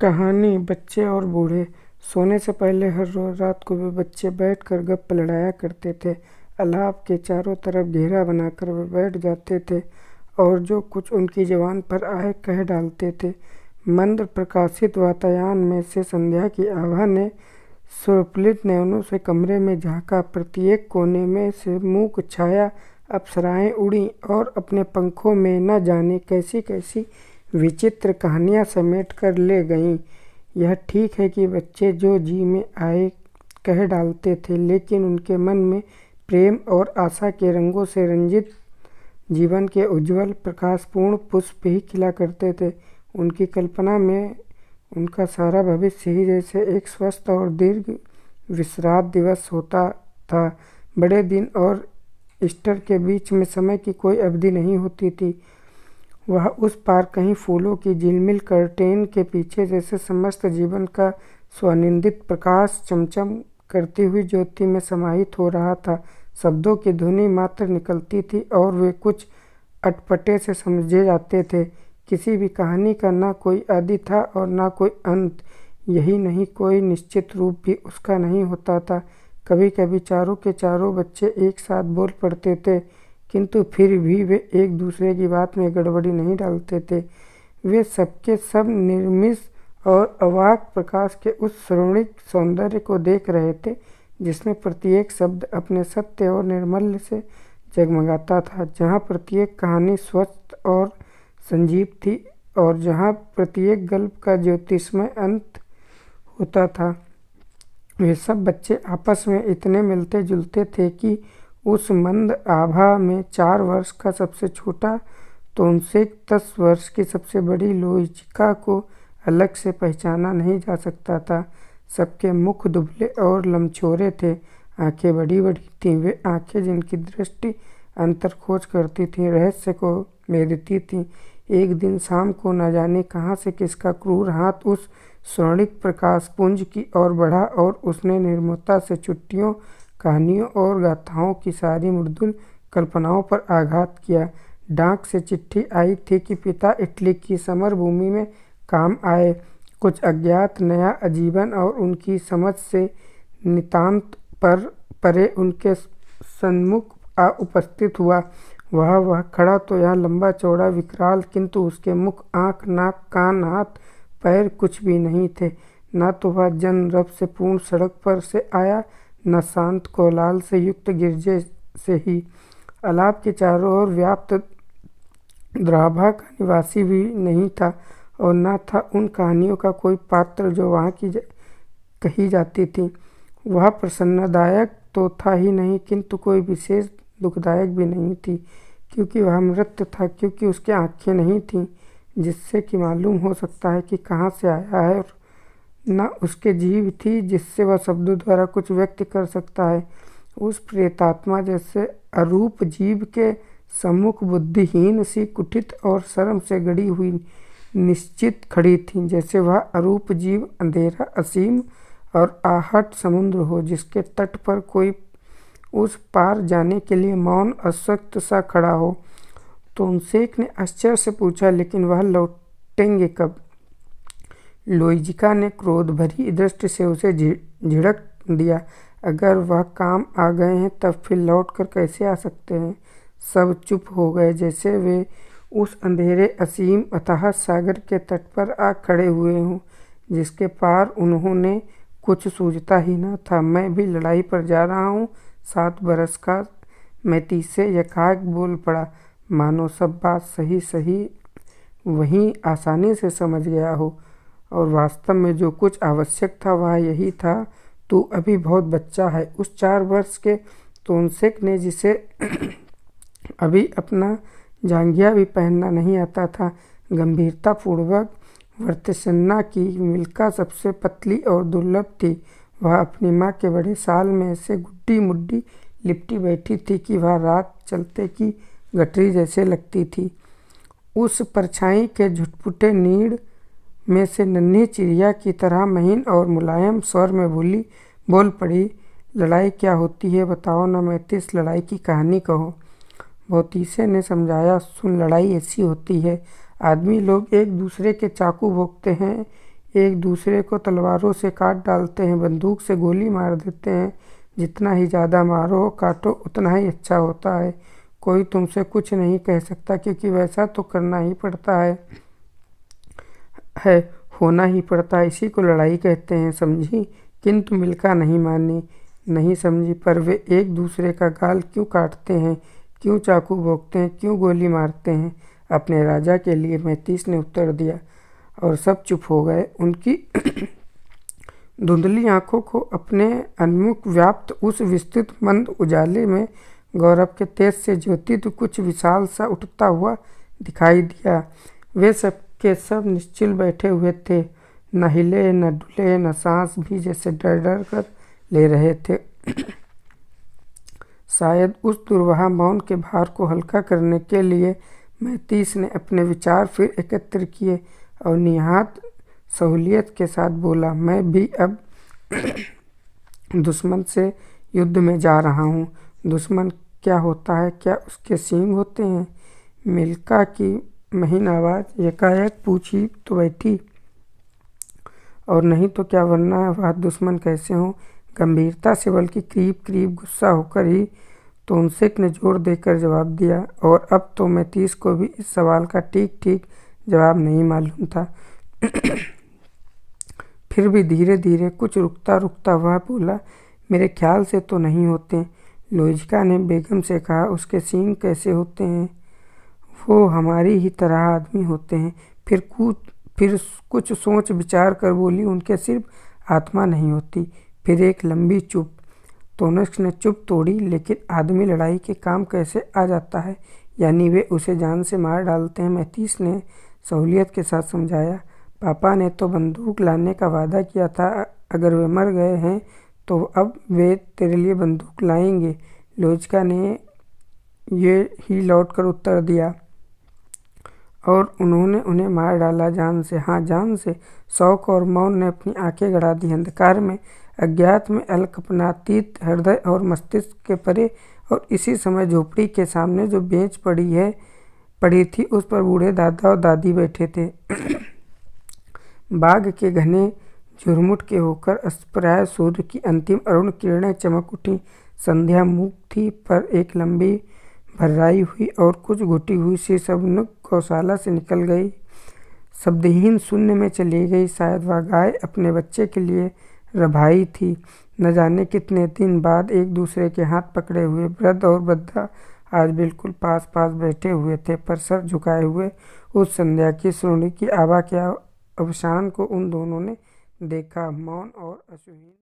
कहानी बच्चे और बूढ़े। सोने से पहले हर रोज रात को वे बच्चे बैठकर गप्प लड़ाया करते थे। अलाप के चारों तरफ घेरा बनाकर वे बैठ जाते थे और जो कुछ उनकी जुबान पर आए कह डालते थे। मंद प्रकाशित वातायन में से संध्या की आभा ने सुरपलित नयनों से कमरे में झाँका। प्रत्येक कोने में से मूक छाया अप्सराएं उड़ीं और अपने पंखों में न जाने कैसी कैसी विचित्र कहानियाँ समेट कर ले गईं। यह ठीक है कि बच्चे जो जी में आए कह डालते थे, लेकिन उनके मन में प्रेम और आशा के रंगों से रंजित जीवन के उज्ज्वल प्रकाशपूर्ण पुष्प ही खिला करते थे। उनकी कल्पना में उनका सारा भविष्य ही जैसे एक स्वस्थ और दीर्घ विश्रांत दिवस होता था। बड़े दिन और ईस्टर के बीच में समय की कोई अवधि नहीं होती थी। वह उस पार कहीं फूलों की झिलमिल कर्टेन के पीछे जैसे समस्त जीवन का स्वनिंदित प्रकाश चमचम करती हुई ज्योति में समाहित हो रहा था। शब्दों की ध्वनि मात्र निकलती थी और वे कुछ अटपटे से समझे जाते थे। किसी भी कहानी का ना कोई आदि था और ना कोई अंत। यही नहीं, कोई निश्चित रूप भी उसका नहीं होता था। कभी कभी चारों के चारों बच्चे एक साथ बोल पड़ते थे, किंतु फिर भी वे एक दूसरे की बात में गड़बड़ी नहीं डालते थे। वे सबके सब निर्मिष और अवाक प्रकाश के उस श्रवणिक सौंदर्य को देख रहे थे, जिसमें प्रत्येक शब्द अपने सत्य और निर्मल्य से जगमगाता था, जहाँ प्रत्येक कहानी स्वच्छ और संजीव थी और जहाँ प्रत्येक गल्प का ज्योतिषमय अंत होता था। वे सब बच्चे आपस में इतने मिलते जुलते थे कि उस मंद आभा में 4 वर्ष का सबसे छोटा तो उनसे 10 वर्ष की सबसे बड़ी लोइजिका को अलग से पहचाना नहीं जा सकता था। सबके मुख दुबले और लमछोरे थे, आंखें बड़ी बड़ी थीं। वे आंखें जिनकी दृष्टि अंतर खोज करती थीं, रहस्य को भेदती थीं। एक दिन शाम को न जाने कहाँ से किसका क्रूर हाथ उस स्वर्णिक प्रकाश पुंज की ओर बढ़ा और उसने निर्ममता से छुट्टियों, कहानियों और गाथाओं की सारी मृदुल कल्पनाओं पर आघात किया। डाक से चिट्ठी आई थी कि पिता इटली की समर भूमि में काम आए। कुछ अज्ञात नया आजीवन और उनकी समझ से नितांत परे उनके सन्मुख आ उपस्थित हुआ। वह खड़ा तो यहाँ लंबा चौड़ा विकराल, किंतु उसके मुख, आँख, नाक, कान, हाथ पैर कुछ भी नहीं थे। न तो वह जनरब से पूर्ण सड़क पर से आया, न शांत कोलाहल से युक्त गिरजे से ही। अलाप के चारों ओर व्याप्त द्राभा का निवासी भी नहीं था और न था उन कहानियों का कोई पात्र जो वहाँ की कही जाती थी। वह प्रसन्नदायक तो था ही नहीं, किंतु कोई विशेष दुखदायक भी नहीं थी, क्योंकि वह मृत था, क्योंकि उसकी आँखें नहीं थीं जिससे कि मालूम हो सकता है कि कहाँ से आया है, और न उसके जीभ थी जिससे वह शब्दों द्वारा कुछ व्यक्त कर सकता है। उस प्रेतात्मा जैसे अरूप जीव के सम्मुख बुद्धिहीन सी कुटित और शर्म से गड़ी हुई निश्चित खड़ी थी, जैसे वह अरूप जीव अंधेरा असीम और आहट समुद्र हो, जिसके तट पर कोई उस पार जाने के लिए मौन अशक्त सा खड़ा हो। तो उनसेक ने आश्चर्य से पूछा, लेकिन वह लौटेंगे कब? लोइजिका ने क्रोध भरी दृष्टि से उसे झिड़क दिया। अगर वह काम आ गए हैं तब फिर लौट कर कैसे आ सकते हैं? सब चुप हो गए, जैसे वे उस अंधेरे असीम अथाह सागर के तट पर आ खड़े हुए हों, जिसके पार उन्होंने कुछ सूझता ही न था। मैं भी लड़ाई पर जा रहा हूँ, 7 बरस का मैतीसे यकायक बोल पड़ा, मानो सब बात सही सही वहीं आसानी से समझ गया हो। और वास्तव में जो कुछ आवश्यक था वह यही था, तू अभी बहुत बच्चा है। उस 4 वर्ष के तोनसेक ने, जिसे अभी अपना जांघिया भी पहनना नहीं आता था, गंभीरता पूर्वक वर्तसन्ना की मिल्का सबसे पतली और दुर्लभ थी। वह अपनी माँ के बड़े साल में ऐसे गुड्डी मुड्डी लिपटी बैठी थी कि वह रात चलते की गठरी जैसे लगती थी। उस परछाई के झुटपुटे नीड़ में से नन्ही चिड़िया की तरह महीन और मुलायम स्वर में बोल पड़ी, लड़ाई क्या होती है बताओ न, मैतीस लड़ाई की कहानी कहो। भौतीसे ने समझाया, सुन, लड़ाई ऐसी होती है, आदमी लोग एक दूसरे के चाकू भोंकते हैं, एक दूसरे को तलवारों से काट डालते हैं, बंदूक से गोली मार देते हैं। जितना ही ज़्यादा मारो काटो उतना ही अच्छा होता है। कोई तुमसे कुछ नहीं कह सकता, क्योंकि वैसा तो करना ही पड़ता है होना ही पड़ता है। इसी को लड़ाई कहते हैं, समझी। किंतु मिल्का नहीं मानी, नहीं समझी। पर वे एक दूसरे का गाल क्यों काटते हैं, क्यों चाकू भोंकते हैं, क्यों गोली मारते हैं? अपने राजा के लिए, मैतीस ने उत्तर दिया। और सब चुप हो गए। उनकी धुंधली आंखों को अपने उन्मुख व्याप्त उस विस्तृत मंद उजाले में गौरव के तेज से ज्योति तो कुछ विशाल सा उठता हुआ दिखाई दिया। वे सब के सब निश्चल बैठे हुए थे, न हिले न डुले, न सांस भी, जैसे डर डर कर ले रहे थे। शायद उस दुर्वाह मौन के भार को हल्का करने के लिए मैतीस ने अपने विचार फिर एकत्र किए और निहात सहूलियत के साथ बोला, मैं भी अब दुश्मन से युद्ध में जा रहा हूँ। दुश्मन क्या होता है? क्या उसके सींग होते हैं? मिल्का की महीन आवाज़ एकाएक पूछी तो बैठी। और नहीं तो क्या, वरना वह दुश्मन कैसे हों? गंभीरता से, बल्कि करीब करीब गुस्सा होकर ही तोनसेक ने जोर देकर जवाब दिया। और अब तो मैतीस को भी इस सवाल का ठीक ठीक जवाब नहीं मालूम था। फिर भी धीरे धीरे, कुछ रुकता रुकता वह बोला, मेरे ख्याल से तो नहीं होते। लोइजका ने बेगम से कहा, उसके सींग कैसे होते हैं? वो हमारी ही तरह आदमी होते हैं। फिर कुछ सोच विचार कर बोली, उनके सिर्फ आत्मा नहीं होती। फिर एक लंबी चुप। तोनस ने चुप तोड़ी, लेकिन आदमी लड़ाई के काम कैसे आ जाता है? यानी वे उसे जान से मार डालते हैं, मैतीस ने सहूलियत के साथ समझाया। पापा ने तो बंदूक लाने का वादा किया था। अगर वे मर गए हैं तो अब वे तेरे लिए बंदूक लाएंगे। लोइजका ने ये ही लौट कर उत्तर दिया। और उन्होंने उन्हें मार डाला, जान से। हाँ, जान से। शौक और मौन ने अपनी आंखें गड़ा दी। अंधकार में, अज्ञात में, अल्पनातीत हृदय और मस्तिष्क के परे। और इसी समय झोपड़ी के सामने जो बेंच पड़ी थी, उस पर बूढ़े दादा और दादी बैठे थे। बाग के घने झुरमुट के होकर अस्पराय सूर्य की अंतिम अरुण किरणें चमक उठी। संध्या मूक थी, पर एक लंबी भर्राई हुई और कुछ घुटी हुई सी सबनुक गौशाला से निकल गई, शब्दहीन शून्य में चली गई। शायद वह गाय अपने बच्चे के लिए रभाई थी। न जाने कितने दिन बाद एक दूसरे के हाथ पकड़े हुए वृद्ध और वृद्धा आज बिल्कुल पास पास बैठे हुए थे, पर सर झुकाए हुए। उस संध्या की सुरणी की आभा के अवसान को उन दोनों ने देखा, मौन और अश्रुहीन।